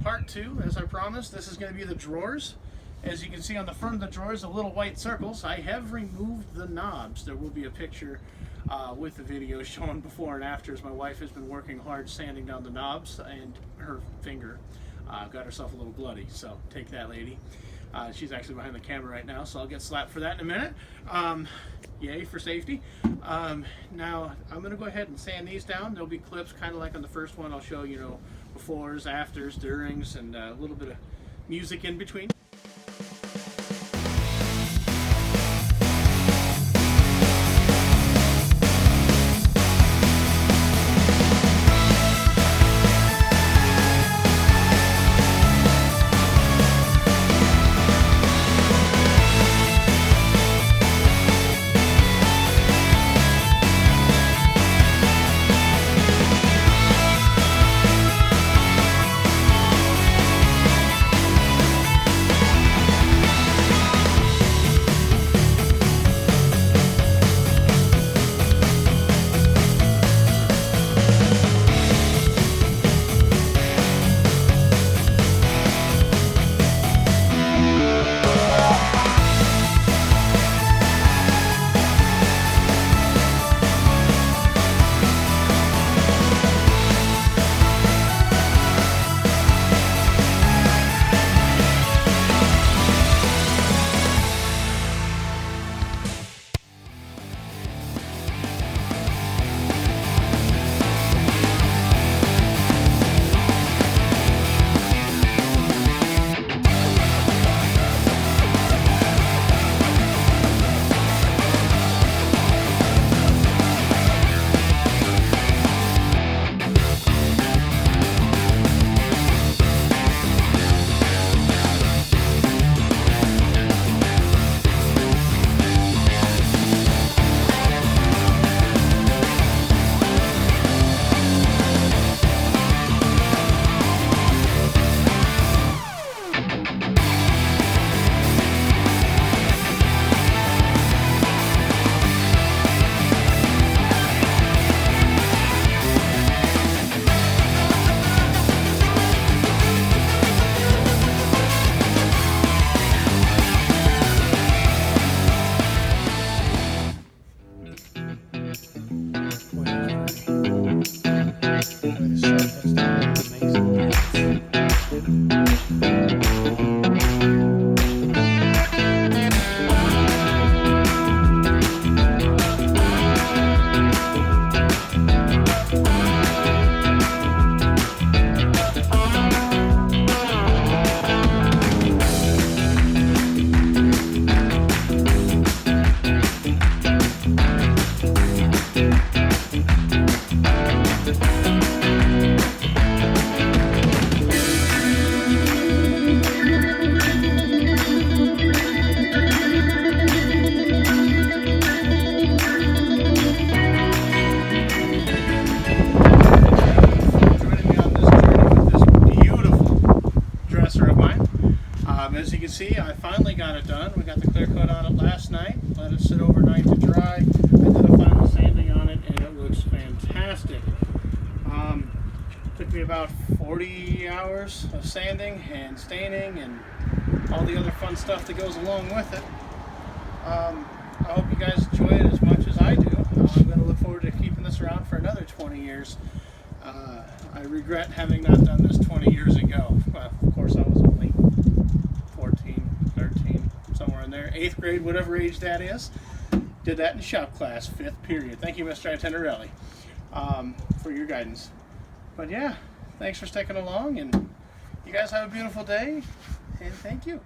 Part 2, as I promised. This is going to be the drawers. As you can see on the front of the drawers, the little white circles, I have removed the knobs. There will be a picture with the video showing before and after, as my wife has been working hard sanding down the knobs, and her finger got herself a little bloody. So take that, lady. She's actually behind the camera right now, so I'll get slapped for that in a minute. Yay for safety. Now I'm going to go ahead and sand these down. There'll be clips kind of like on the first one. I'll show, you know, befores, afters, durings, and a little bit of music in between. As you can see, I finally got it done. We got the clear coat on it last night, let it sit overnight to dry. I did a final sanding on it, and it looks fantastic. Took me about 40 hours of sanding and staining and all the other fun stuff that goes along with it. I hope you guys enjoy it as much as I do. I'm going to look forward to keeping this around for another 20 years. I regret having not done this 20 years ago. Well, of course, I was only 14, 13, somewhere in there. 8th grade, whatever age that is. Did that in shop class, 5th period. Thank you, Mr. Itinerelli, for your guidance. But yeah, thanks for sticking along, and you guys have a beautiful day, and thank you.